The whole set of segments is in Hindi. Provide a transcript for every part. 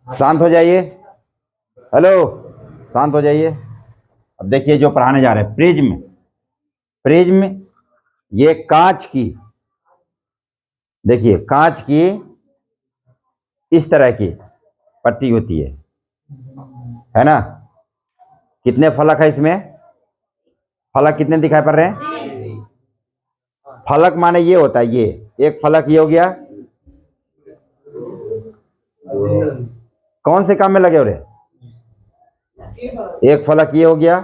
शांत हो जाइए। हेलो, शांत हो जाइए। अब देखिए जो पढ़ाने जा रहे हैं, प्रिज्म। प्रिज्म ये कांच की, देखिए कांच की इस तरह की पट्टी होती है ना। कितने फलक है इसमें? फलक कितने दिखाई पड़ रहे हैं? फलक माने ये होता है, ये एक फलक ये हो गया। कौन से काम में लगे हो रहे? एक फलक ये हो गया,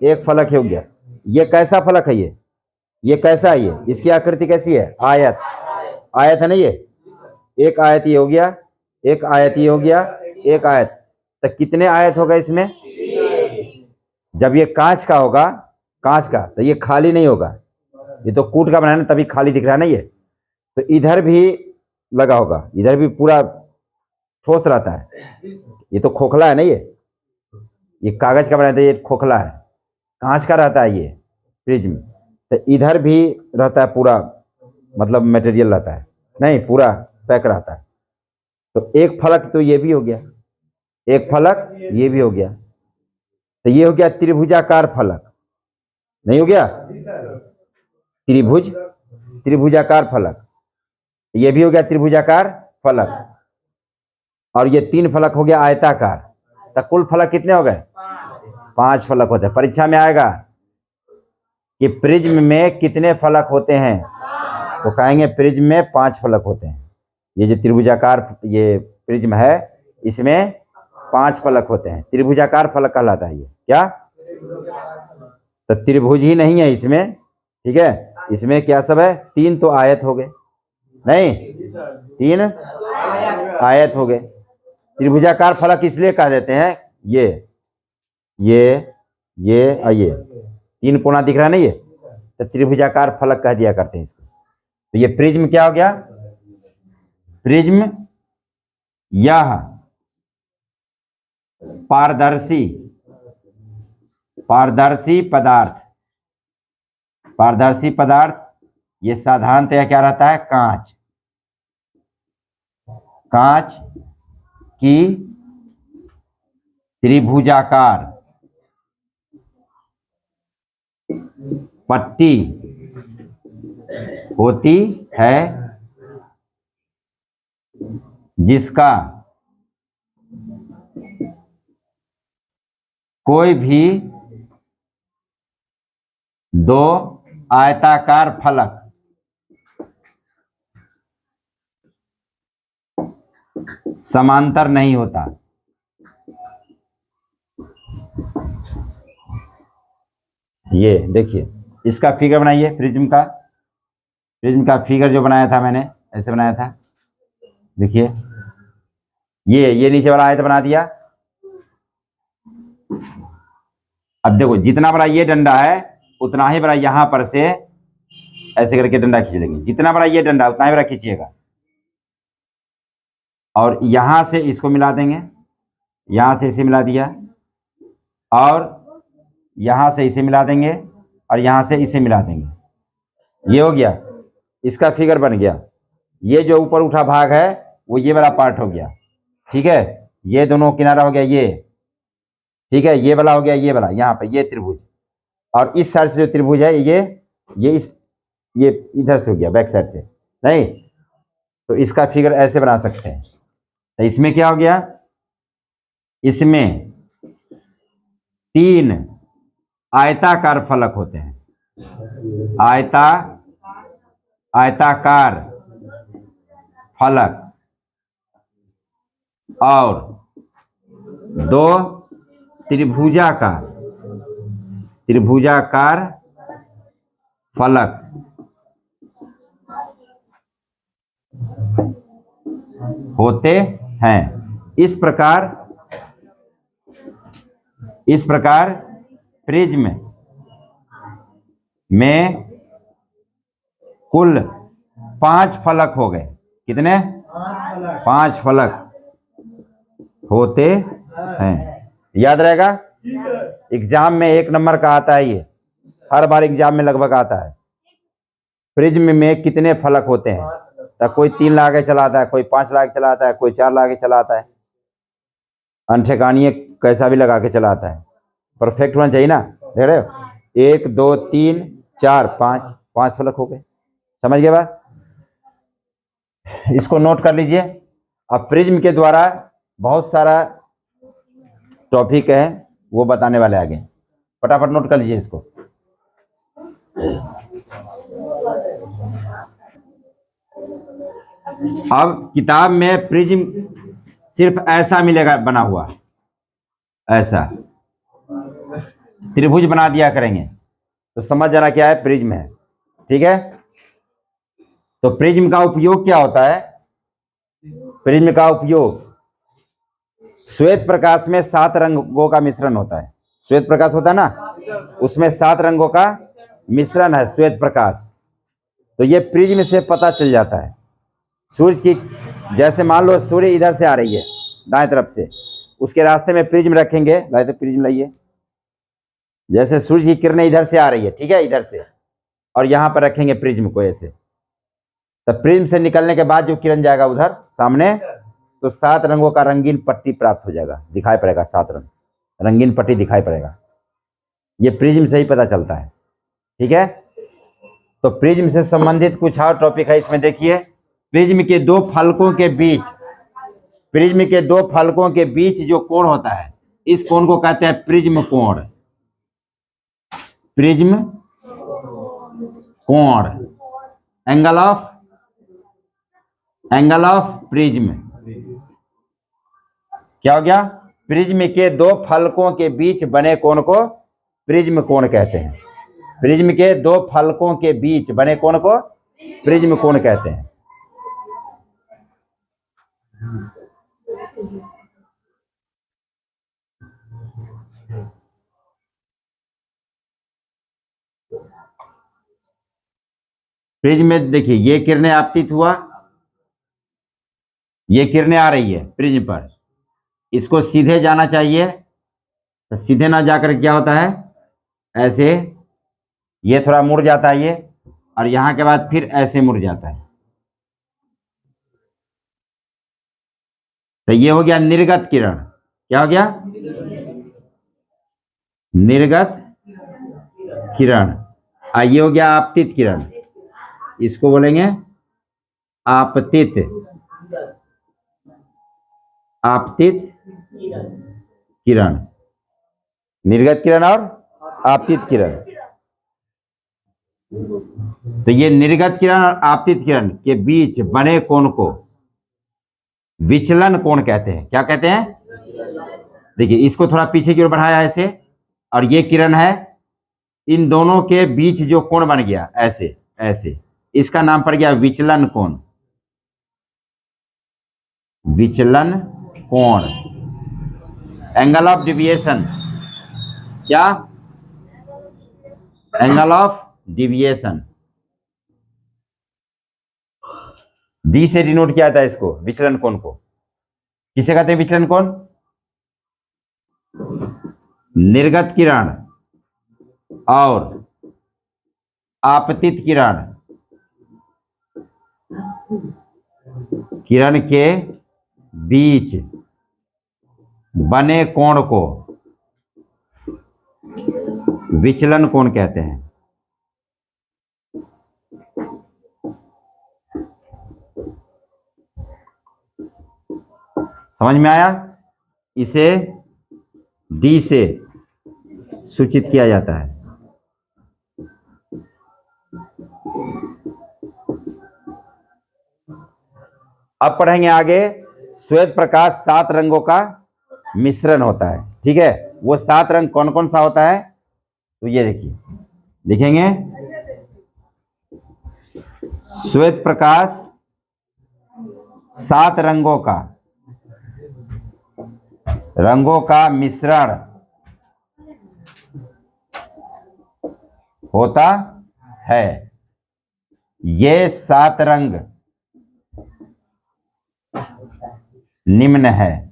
एक फलक ये हो गया। ये कैसा फलक है? ये कैसा है? ये इसकी आकृति कैसी है? आयत। आयत है ना ये। एक आयत ये हो गया, एक आयत ये हो गया, एक आयत। तो कितने आयत होगा इसमें? जब ये कांच का होगा, कांच का, तो ये खाली नहीं होगा। ये तो कूट का बनाया ना, तभी खाली दिख रहा है ना ये। तो इधर भी लगा होगा, इधर भी पूरा ठोस रहता है। ये तो खोखला है ना, ये कागज का बनाया था, ये खोखला है। कांच का रहता है ये प्रिज्म। तो इधर भी रहता है पूरा, मतलब मटेरियल रहता है, नहीं पूरा पैक रहता है। तो एक फलक तो ये भी हो गया, एक फलक ये भी हो गया। तो ये हो गया त्रिभुजाकार फलक, नहीं हो गया? त्रिभुज, त्रिभुजाकार फलक। ये भी हो गया त्रिभुजाकार फलक। और ये तीन फलक हो गया आयताकार। तो कुल फलक कितने हो गए? 5 फलक होते हैं। परीक्षा में आएगा कि प्रिज्म में कितने फलक होते हैं, तो कहेंगे प्रिज्म में 5 फलक होते हैं। ये जो त्रिभुजाकार ये प्रिज्म है, इसमें 5 फलक होते हैं। त्रिभुजाकार फलक कहलाता है ये। क्या? तो त्रिभुज ही नहीं है इसमें, ठीक है। इसमें क्या सब है? 3 तो आयत हो गए, नहीं 3 आयत हो गए। त्रिभुजाकार फलक इसलिए कह देते हैं, ये और ये 3 कोना दिख रहा है ना, ये तो त्रिभुजाकार फलक कह दिया करते हैं इसको। तो ये प्रिज्म क्या हो गया? प्रिज्म यह पारदर्शी, पारदर्शी पदार्थ, पारदर्शी पदार्थ ये साधारणतया क्या रहता है? कांच। कांच की त्रिभुजाकार पट्टी होती है, जिसका कोई भी 2 आयताकार फलक समांतर नहीं होता। ये देखिए, इसका फिगर बनाइए प्रिज्म का। प्रिज्म का फिगर जो बनाया था मैंने, ऐसे बनाया था, देखिए ये नीचे वाला आयत बना दिया। अब देखो जितना बड़ा ये डंडा है, उतना ही बड़ा यहां पर से ऐसे करके डंडा खींच लेंगे। जितना बड़ा ये डंडा उतना ही बड़ा खींचिएगा, और यहां से इसको मिला देंगे, यहां से इसे मिला दिया, और यहां से इसे मिला देंगे, और यहां से इसे मिला देंगे। ये हो गया, इसका फिगर बन गया। ये जो ऊपर उठा भाग है वो ये वाला पार्ट हो गया, ठीक है। ये दोनों किनारा हो गया ये, ठीक है। ये वाला हो गया, ये वाला यहाँ पे ये त्रिभुज। और इस साइड से जो त्रिभुज है ये इधर से हो गया, बैक साइड से, नहीं। तो इसका फिगर ऐसे बना सकते हैं। तो इसमें क्या हो गया? इसमें 3 आयताकार फलक होते हैं। आयताकार फलक और 2 त्रिभुजाकार फलक होते हैं। इस प्रकार प्रिज्म में कुल 5 फलक हो गए। कितने? 5 फलक होते हैं। याद रहेगा? एग्जाम में 1 नंबर का आता है ये, हर बार एग्जाम में लगभग आता है। प्रिज्म में कितने फलक होते हैं? तो कोई 3 ला के चलाता है, कोई 5 ला के चलाता है, कोई 4 ला के चलाता है। अनठेकानी कैसा भी लगा के चला आता है, परफेक्ट होना चाहिए ना। देख रहे हो, 1 2 3 4 5, 5 फलक हो गए। समझ गए बात? इसको नोट कर लीजिए। अब प्रिज्म के द्वारा बहुत सारा टॉपिक है, वो बताने वाले आगे। फटाफट नोट कर लीजिए इसको। अब किताब में प्रिज्म सिर्फ ऐसा मिलेगा बना हुआ, ऐसा त्रिभुज बना दिया करेंगे तो समझ जाना क्या है, प्रिज्म है। ठीक है, तो प्रिज्म का उपयोग क्या होता है? प्रिज्म का उपयोग, श्वेत प्रकाश में 7 रंगों का मिश्रण होता है। श्वेत प्रकाश होता है ना, उसमें 7 रंगों का मिश्रण है श्वेत प्रकाश। तो ये प्रिज्म से पता चल जाता है। सूरज की, जैसे मान लो सूर्य इधर से आ रही है दाएं तरफ से, उसके रास्ते में प्रिज्म रखेंगे। लाइए प्रिज्म लाइए। जैसे सूरज की किरणें इधर से आ रही है, ठीक है, इधर से, और यहां पर रखेंगे प्रिज्म को ऐसे, तो प्रिज्म से निकलने के बाद जो किरण जाएगा उधर सामने, तो 7 रंगों का रंगीन पट्टी प्राप्त हो जाएगा, दिखाई पड़ेगा। 7 रंग रंगीन पट्टी दिखाई पड़ेगा। ये प्रिज्म से ही पता चलता है। ठीक है, तो प्रिज्म से संबंधित कुछ और टॉपिक है इसमें। देखिए, प्रिज्म के 2 फलकों के बीच, प्रिज्म के 2 फलकों के बीच जो कोण होता है, इस कोण को कहते हैं प्रिज्म कोण। प्रिज्म कोण, एंगल ऑफ प्रिज्म। क्या हो गया? प्रिज्म के 2 फलकों के बीच बने कोण को प्रिज्म कोण कहते हैं। प्रिज्म के 2 फलकों के बीच बने कोण को प्रिज्म कोण कहते हैं। प्रिज्म में देखिए, ये किरणें आपतित हुआ, ये किरणें आ रही है प्रिज्म पर, इसको सीधे जाना चाहिए, तो सीधे ना जाकर क्या होता है, ऐसे ये थोड़ा मुड़ जाता है ये, और यहां के बाद फिर ऐसे मुड़ जाता है। तो ये हो गया निर्गत किरण। क्या हो गया? निर्गत किरण। ये हो गया आपतित किरण, इसको बोलेंगे आपतित, आपतित किरण। निर्गत किरण और आपतित किरण। तो ये निर्गत किरण और आपतित किरण के बीच बने कोण को विचलन कोण कहते हैं। क्या कहते हैं? देखिए, इसको थोड़ा पीछे की ओर बढ़ाया ऐसे, और ये किरण है, इन दोनों के बीच जो कोण बन गया ऐसे ऐसे, इसका नाम पड़ गया विचलन कोण। विचलन कोण, एंगल ऑफ डिविएशन। क्या? Angle of deviation. डी से डिनोट किया जाता है इसको, विचलन कोण को। किसे कहते हैं विचलन कोण? निर्गत किरण और आपतित किरण, किरण के बीच बने कोण को विचलन कोण कहते हैं। समझ में आया? इसे डी से सूचित किया जाता है। अब पढ़ेंगे आगे, श्वेत प्रकाश 7 रंगों का मिश्रण होता है। ठीक है, वो 7 रंग कौन कौन सा होता है? तो ये देखिए, लिखेंगे श्वेत प्रकाश 7 रंगों का मिश्रण होता है। ये 7 रंग निम्न है।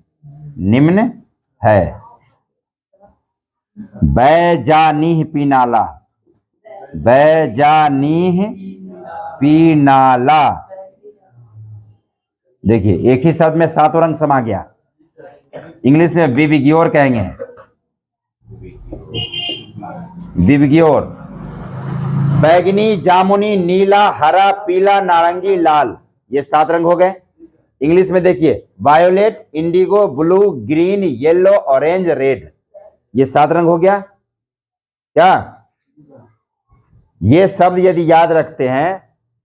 बैजानीह पीनाला, बैजानीह पीनाला। देखिए, एक ही शब्द में 7 रंग समा गया। इंग्लिश में विविग्योर कहेंगे, विविग्योर। बैगनी, जामुनी, नीला, हरा, पीला, नारंगी, लाल, ये 7 रंग हो गए। इंग्लिश में देखिए, violet, Indigo, blue, green, yellow, orange, red, ये 7 रंग हो गया। क्या ये शब्द यदि याद रखते हैं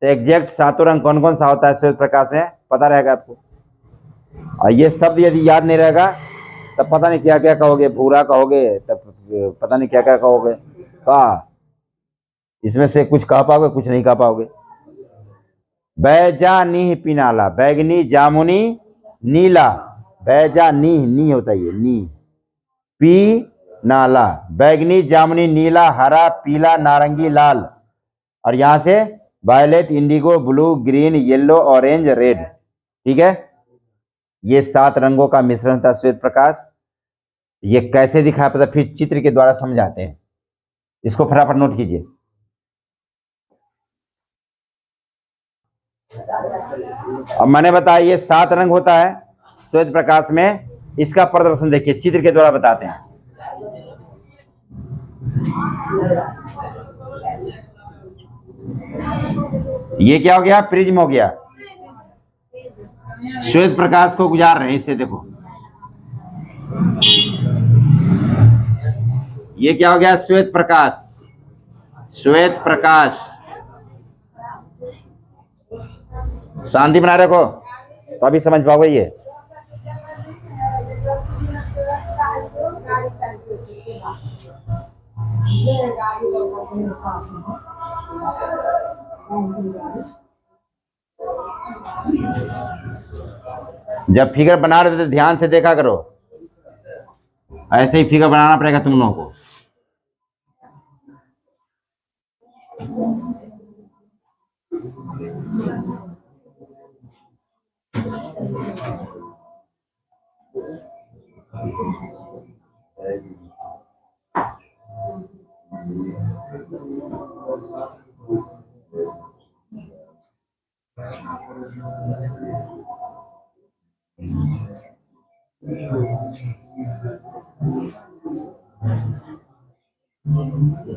तो एग्जैक्ट 7 रंग कौन कौन सा होता है श्वेत प्रकाश में पता रहेगा आपको। और ये शब्द यदि याद नहीं रहेगा तब पता नहीं क्या क्या कहोगे, भूरा कहोगे, तब पता नहीं क्या क्या कहोगे। इसमें से कुछ कह पाओगे, कुछ नहीं कह पाओगे। बैजानी पिनाला, बैगनी, जामुनी, नीला, बैजानी, नी होता है ये, नी, पी नाला, बैगनी, जामुनी, नीला, हरा, पीला, नारंगी, लाल, और यहां से violet, indigo, blue, green, yellow, orange, red. ठीक है, ये 7 रंगों का मिश्रण था श्वेत प्रकाश। ये कैसे दिखाया पता फिर चित्र के द्वारा समझाते हैं, इसको फटाफट नोट कीजिए। अब मैंने बताया ये 7 रंग होता है श्वेत प्रकाश में, इसका प्रदर्शन देखिए चित्र के द्वारा बताते हैं। ये क्या हो गया, प्रिज्म हो गया। श्वेत प्रकाश को गुजार रहे हैं इससे, देखो ये क्या हो गया, श्वेत प्रकाश, श्वेत प्रकाश। शांति बना रखो तो अभी समझ पाओगे ये। जब फिगर बना रहे थे तो ध्यान से देखा करो, ऐसे ही फिगर बनाना पड़ेगा तुम लोगों को।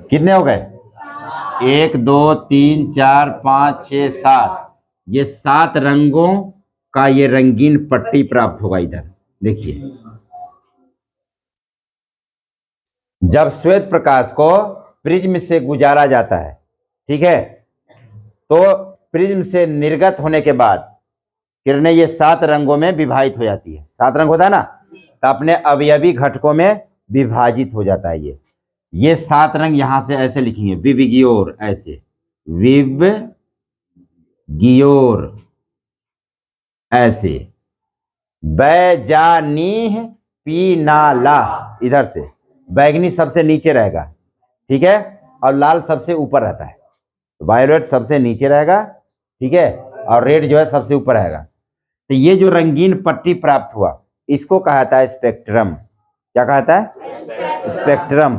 कितने हो गए, 1 2 3 4 5 6 7, ये 7 रंगों का ये रंगीन पट्टी प्राप्त होगा। इधर देखिए, जब श्वेत प्रकाश को प्रिज्म से गुजारा जाता है, ठीक है, तो प्रिज्म से निर्गत होने के बाद किरणें ये 7 रंगों में विभाजित हो जाती है। 7 रंग होता है ना, तो अपने अवयवी घटकों में विभाजित हो जाता है। ये 7 रंग यहां से ऐसे लिखेंगे, विविग्योर, ऐसे विव गियोर, ऐसे बैजानीह पीनाला, इधर से बैगनी सबसे नीचे रहेगा, ठीक है, और लाल सबसे ऊपर रहता है। वायलेट सबसे नीचे रहेगा, ठीक है, और रेड जो है सबसे ऊपर रहेगा। तो ये जो रंगीन पट्टी प्राप्त हुआ इसको कहता है स्पेक्ट्रम। क्या कहता है, स्पेक्ट्रम।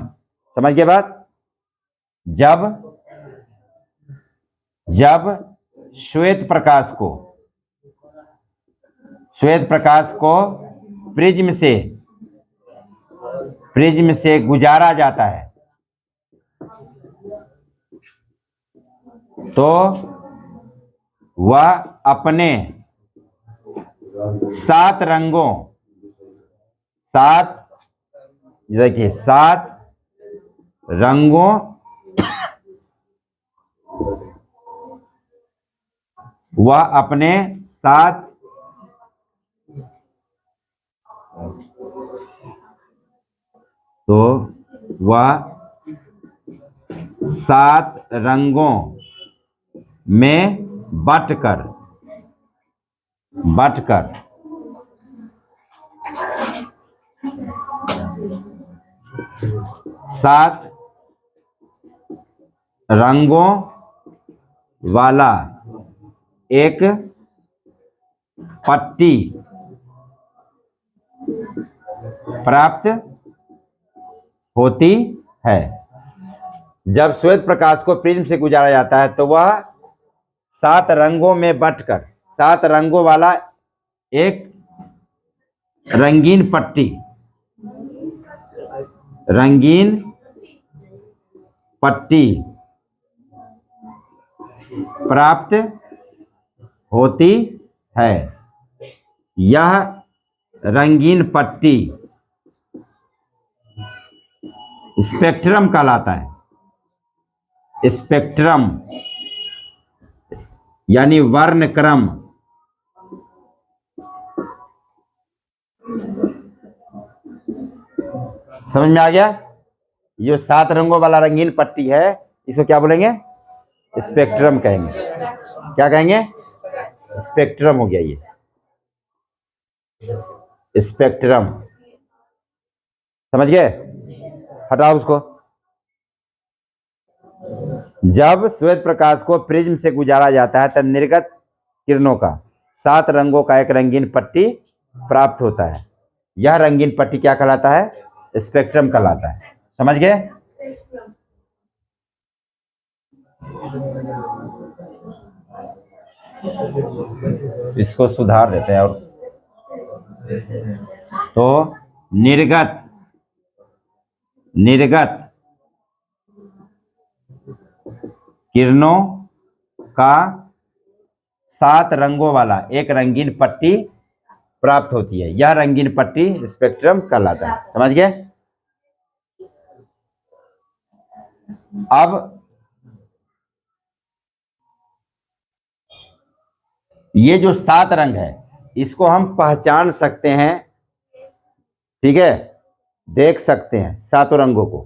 समझ गए बात। जब श्वेत प्रकाश को प्रिज्म से गुजारा जाता है तो वह अपने 7 रंगों, देखिए 7 रंगों वह अपने 7 रंगों में बटकर 7 रंगों वाला एक पट्टी प्राप्त होती है। जब श्वेत प्रकाश को प्रिज्म से गुजारा जाता है तो वह 7 रंगों में बंटकर 7 रंगों वाला एक रंगीन पट्टी, रंगीन पट्टी प्राप्त होती है। यह रंगीन पट्टी स्पेक्ट्रम कहलाता है। स्पेक्ट्रम यानी वर्णक्रम। समझ में आ गया? ये 7 रंगों वाला रंगीन पट्टी है, इसको क्या बोलेंगे? स्पेक्ट्रम कहेंगे। क्या कहेंगे? स्पेक्ट्रम हो गया ये, स्पेक्ट्रम। समझ गए? हटाओ उसको। जब श्वेत प्रकाश को प्रिज्म से गुजारा जाता है तब निर्गत किरणों का 7 रंगों का एक रंगीन पट्टी प्राप्त होता है। यह रंगीन पट्टी क्या कहलाता है? स्पेक्ट्रम कहलाता है। समझ गए? इसको सुधार देते हैं। और तो निर्गत किरणों का 7 रंगों वाला एक रंगीन पट्टी प्राप्त होती है। यह रंगीन पट्टी स्पेक्ट्रम कहलाता है। समझ गए? अब ये जो 7 रंग है इसको हम पहचान सकते हैं, ठीक है, देख सकते हैं 7 रंगों को।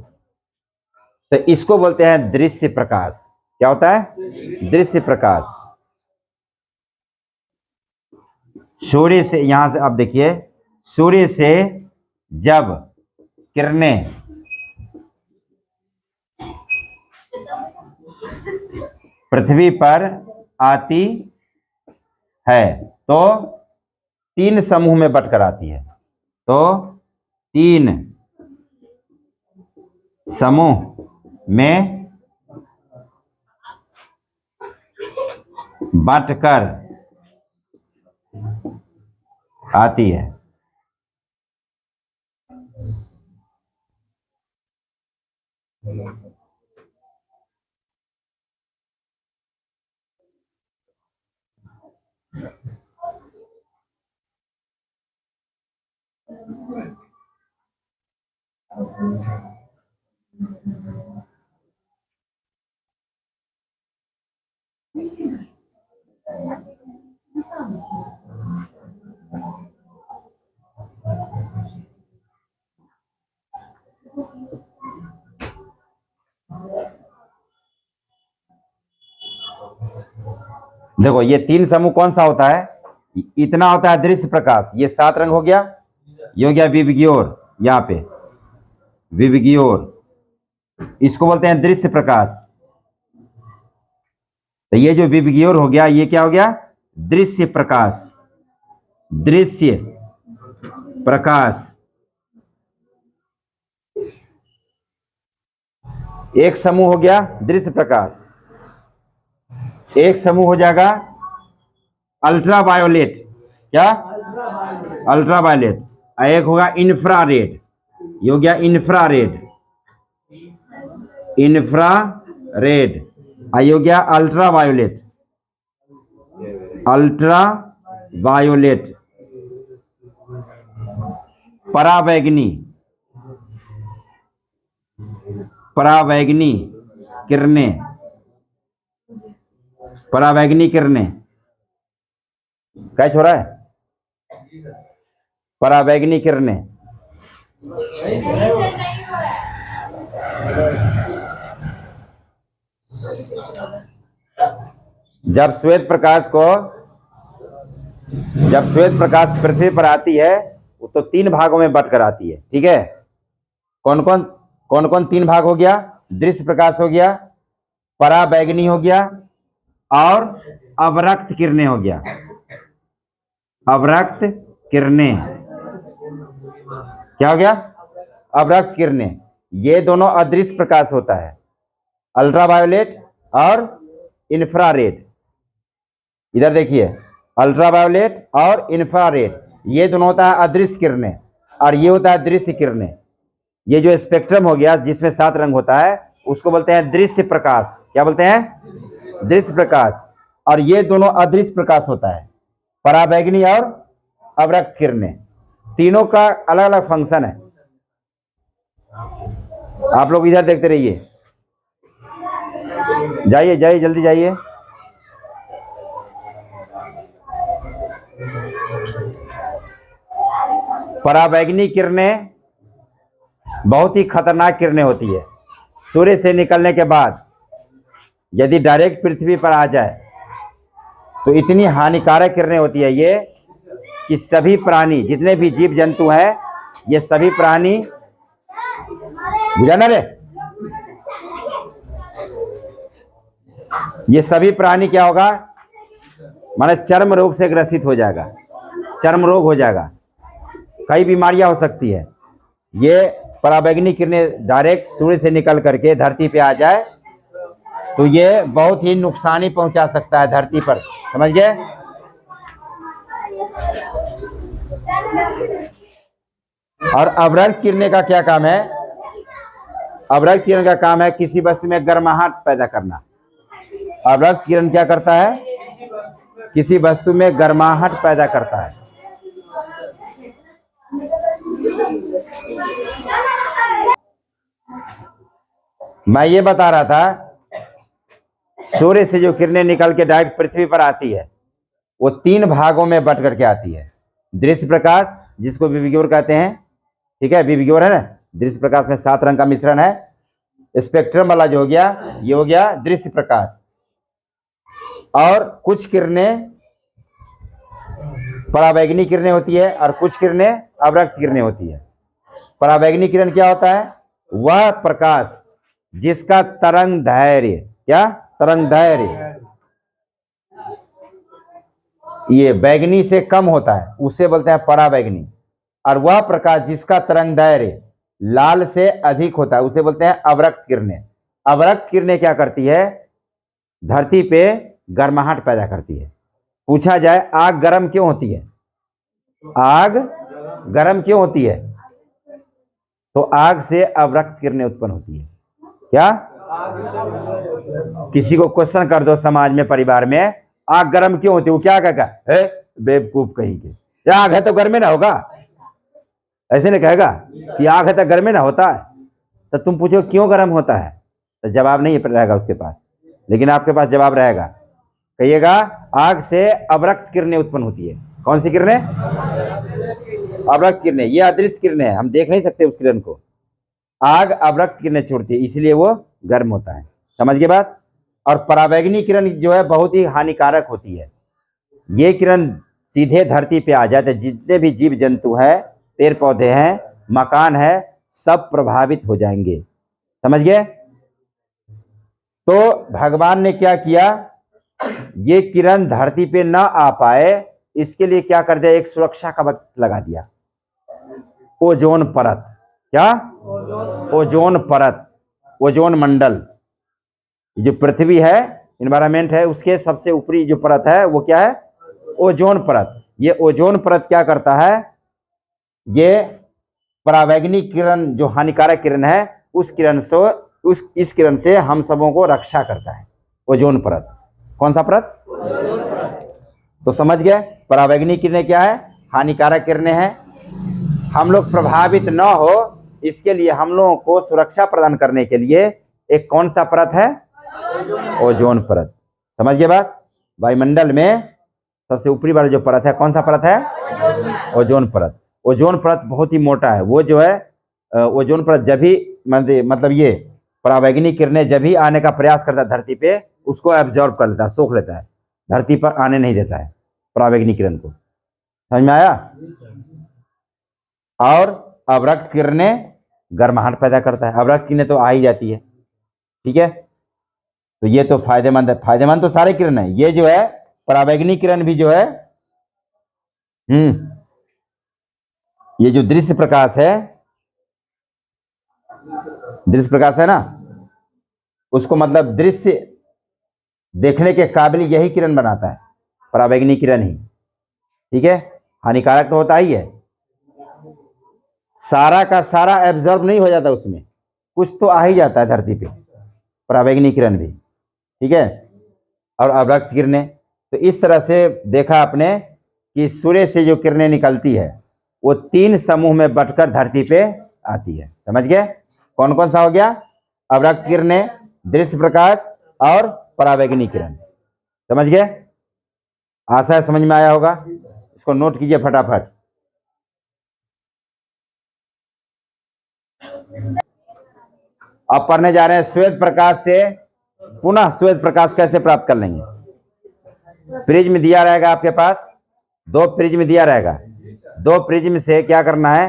तो इसको बोलते हैं दृश्य प्रकाश। क्या होता है? दृश्य प्रकाश। सूर्य से, यहां से आप देखिए, सूर्य से जब किरणें पृथ्वी पर आती है तो 3 समूह में बंटकर आती है। तो 3 समूह में बांटकर आती है। देखो ये 3 समूह कौन सा होता है? इतना होता है दृश्य प्रकाश। ये 7 रंग हो गया, ये हो गया विवग्योर, यहाँ पे विवग्योर, इसको बोलते हैं दृश्य प्रकाश। तो ये जो विवग्योर हो गया, ये क्या हो गया? दृश्य प्रकाश। दृश्य प्रकाश एक समूह हो गया दृश्य प्रकाश। एक समूह हो जाएगा अल्ट्रावायोलेट। क्या? अल्ट्रावायलेट। एक होगा इंफ्रारेड, ये हो गया इंफ्रारेड। इंफ्रारेड ये हो गया अल्ट्रावायोलेट। अल्ट्रावायोलेट। परावैगनी, परावैगनी किरणें, परावैगनी किरणें। क्या छोड़ा है? परावैगनी किरणें। जब श्वेत प्रकाश पृथ्वी पर आती है तो 3 भागों में बंटकर आती है। ठीक है? कौन कौन 3 भाग हो गया? दृश्य प्रकाश हो गया, परावैगनी हो गया और अवरक्त किरणें हो गया। अवरक्त किरणें क्या हो गया? अवरक्त किरणें। ये दोनों अदृश्य प्रकाश होता है, अल्ट्रावायोलेट और इंफ्रारेड। इधर देखिए, अल्ट्रावायोलेट और इंफ्रारेड ये दोनों होता है अदृश्य किरणें और ये होता है दृश्य किरणें। ये जो स्पेक्ट्रम हो गया जिसमें 7 रंग होता है उसको बोलते हैं दृश्य प्रकाश। क्या बोलते हैं? दृश्य प्रकाश। और ये दोनों अदृश्य प्रकाश होता है, पराबैंगनी और अवरक्त किरणें। तीनों का अलग अलग फंक्शन है। आप लोग इधर देखते रहिए, जाइए जाइए जल्दी जाइए। पराबैंगनी किरणें बहुत ही खतरनाक किरणें होती है। सूर्य से निकलने के बाद यदि डायरेक्ट पृथ्वी पर आ जाए तो इतनी हानिकारक किरणें होती है ये कि सभी प्राणी, जितने भी जीव जंतु हैं, ये सभी प्राणी, बुझा ना रे, ये सभी प्राणी क्या होगा, माने चर्म रोग से ग्रसित हो जाएगा, चर्म रोग हो जाएगा, कई बीमारियां हो सकती है। ये पराबैंगनी किरणें डायरेक्ट सूर्य से निकल करके धरती पे आ जाए तो ये बहुत ही नुकसानी पहुंचा सकता है धरती पर, समझ गए? और अवरक्त किरणें का क्या काम है? अवरक्त किरण का काम है किसी वस्तु में गर्माहट पैदा करना। अवरक्त किरण क्या करता है? किसी वस्तु में गर्माहट पैदा करता है। मैं ये बता रहा था, सूर्य से जो किरणें निकल के डायरेक्ट पृथ्वी पर आती है वो 3 भागों में बट करके आती है। दृश्य प्रकाश, जिसको विविग्योर कहते हैं, ठीक है, विविग्योर है ना। दृश्य प्रकाश में 7 रंग का मिश्रण है। स्पेक्ट्रम वाला जो हो गया, ये हो गया दृश्य प्रकाश। और कुछ किरणें पराबैंगनी किरणें होती है और कुछ किरणें अवरक्त किरणें होती है। पराबैंगनी किरण क्या होता है? वह प्रकाश जिसका तरंग दैर्घ्य, क्या तरंग दैर्घ्य, ये बैगनी से कम होता है, उसे बोलते हैं पराबैंगनी। और वह प्रकाश जिसका तरंग दैर्घ्य लाल से अधिक होता है उसे बोलते हैं अवरक्त किरणें। अवरक्त किरणें क्या करती है? धरती पे गर्माहट पैदा करती है। पूछा जाए आग गर्म क्यों होती है? आग गर्म क्यों होती है? तो आग से अवरक्त किरणें उत्पन्न होती है। क्या? किसी को क्वेश्चन कर दो समाज में, परिवार में, आग गर्म क्यों होती है, वो क्या कहेगा? है बेवकूफ कहेंगे, क्या आग है तो गर्म में ना होगा? ऐसे नहीं कहेगा कि आग है तो गर्म में ना होता है। तो तुम पूछो क्यों गर्म होता है, तो जवाब नहीं रहेगा उसके पास, लेकिन आपके पास जवाब रहेगा। कहिएगा आग से अवरक्त किरणें उत्पन्न होती है। कौन सी किरणें? अवरक्त किरणें। ये अदृश्य किरणें है, हम देख नहीं सकते उस किरण को। आग अवरक्त किरणें छोड़ती है, इसलिए वो गर्म होता है। समझ गए बात? और पराबैंगनी किरण जो है बहुत ही हानिकारक होती है। ये किरण सीधे धरती पे आ जाते, जितने भी जीव जंतु हैं, पेड़ पौधे हैं, मकान है, सब प्रभावित हो जाएंगे। समझ गए? तो भगवान ने क्या किया, ये किरण धरती पे ना आ पाए इसके लिए क्या कर दिया, एक सुरक्षा कवच लगा दिया, ओजोन परत। क्या? ओजोन परत, ओजोन मंडल। जो पृथ्वी है, इन्वायरमेंट है, उसके सबसे ऊपरी जो परत है वो क्या है? ओजोन परत। ये ओजोन परत क्या करता है, ये पराबैंगनी किरण जो हानिकारक किरण है उस किरण से, इस किरण से हम सबों को रक्षा करता है, ओजोन परत। कौन सा परत? तो समझ गए पराबैंगनी किरणें क्या है? हानिकारक किरणें हैं। हम लोग प्रभावित न हो इसके लिए, हम लोगों को सुरक्षा प्रदान करने के लिए एक कौन सा परत है? ओजोन परत। समझ गए बात? वायुमंडल में सबसे ऊपरी वाला जो परत है, कौन सा परत है? ओजोन परत। ओजोन परत बहुत ही मोटा है। वो जो है ओजोन परत जब भी, मतलब ये पराबैंगनी किरणें जब भी आने का प्रयास करता है धरती पे, उसको एब्जॉर्ब कर लेता है, सोख लेता है, धरती पर आने नहीं देता है पराबैंगनी किरण को। समझ में आया? और अवरक्त किरणें गर्माहट पैदा करता है। अवरक्त किरणें तो आ ही जाती है, ठीक है। तो ये तो फायदेमंद है, फायदेमंद तो सारे किरण है। ये जो है पराबैंगनी किरण भी जो है, ये जो दृश्य प्रकाश है, दृश्य प्रकाश है ना, उसको मतलब दृश्य देखने के काबिल यही किरण बनाता है, पराबैंगनी किरण ही, ठीक है। हानिकारक तो होता ही है, सारा का सारा एब्जॉर्ब नहीं हो जाता, उसमें कुछ तो आ ही जाता है धरती पे, पराबैंगनी किरण भी, ठीक है, और अवरक्त किरणें। तो इस तरह से देखा आपने कि सूर्य से जो किरणें निकलती है वो 3 समूह में बंटकर धरती पे आती है। समझ गए? कौन कौन सा हो गया? अवरक्त किरणें, दृश्य प्रकाश और पराबैंगनी किरण। समझ गए? आशा है समझ में आया होगा। इसको नोट कीजिए फटाफट। अब पढ़ने जा रहे हैं श्वेत प्रकाश से पुनः श्वेत प्रकाश कैसे प्राप्त कर लेंगे। प्रिज्म दिया रहेगा आपके पास, 2 प्रिज्म दिया रहेगा, 2 प्रिज्म से क्या करना है,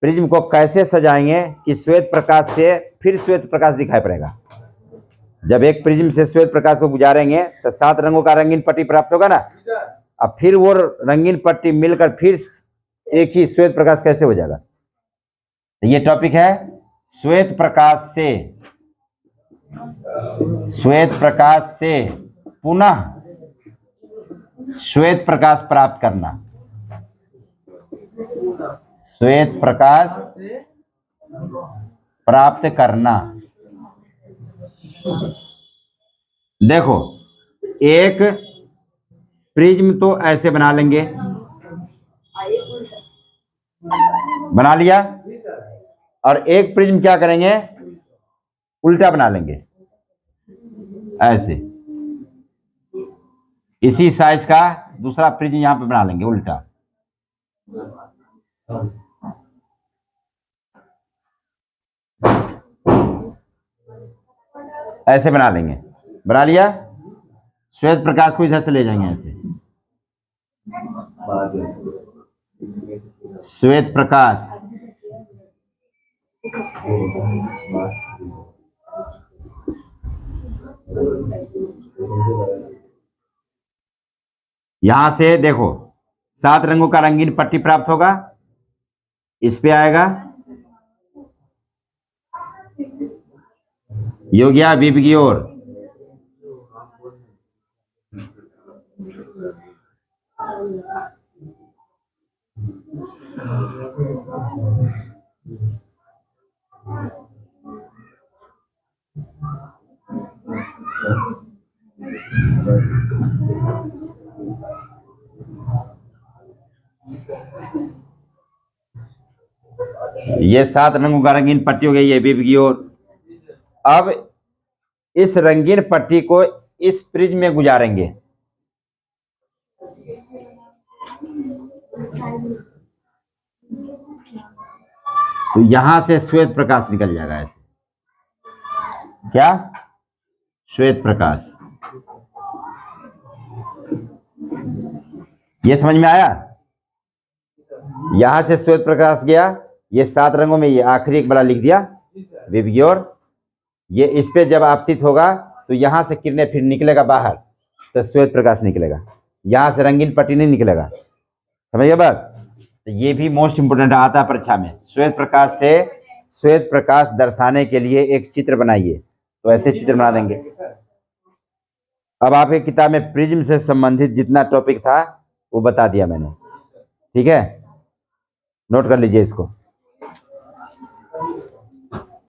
प्रिज्म को कैसे सजाएंगे कि श्वेत प्रकाश से फिर श्वेत प्रकाश दिखाई पड़ेगा। जब एक प्रिज्म से श्वेत प्रकाश को गुजारेंगे तो 7 रंगों का रंगीन पट्टी प्राप्त होगा ना। अब फिर वो रंगीन पट्टी मिलकर फिर एक ही श्वेत प्रकाश कैसे हो जाएगा। तो ये टॉपिक है श्वेत प्रकाश से पुनः श्वेत प्रकाश प्राप्त करना। श्वेत प्रकाश प्राप्त करना। देखो, एक प्रिज्म तो ऐसे बना लेंगे, बना लिया, और एक प्रिज्म क्या करेंगे, उल्टा बना लेंगे, ऐसे इसी साइज का दूसरा प्रिज्म यहां पे बना लेंगे उल्टा। ऐसे बना लेंगे, बना लिया। श्वेत प्रकाश को इधर से ले जाएंगे ऐसे, श्वेत प्रकाश यहां से देखो 7 रंगों का रंगीन पट्टी प्राप्त होगा, इस पे आएगा, ये हो गया विप की ओर। ये 7 रंगों का रंगीन पट्टी हो गई, ये विप की ओर। अब इस रंगीन पट्टी को इस प्रिज्म में गुजारेंगे, तो यहां से श्वेत प्रकाश निकल जाएगा ऐसे। क्या? श्वेत प्रकाश। ये समझ में आया? यहां से श्वेत प्रकाश गया, ये 7 रंगों में ये आखिरी एक बड़ा लिख दिया विप की ओर। ये इस पे जब आपतित होगा तो यहां से किरणें फिर निकलेगा बाहर, तो श्वेत प्रकाश निकलेगा, यहां से रंगीन पट्टी नहीं निकलेगा। समझिए बात? तो ये भी मोस्ट इंपोर्टेंट आता है परीक्षा में। श्वेत प्रकाश से श्वेत प्रकाश दर्शाने के लिए एक चित्र बनाइए, तो ऐसे चित्र बना देंगे। अब आपकी किताब में प्रिज्म से संबंधित जितना टॉपिक था वो बता दिया मैंने, ठीक है, नोट कर लीजिए इसको।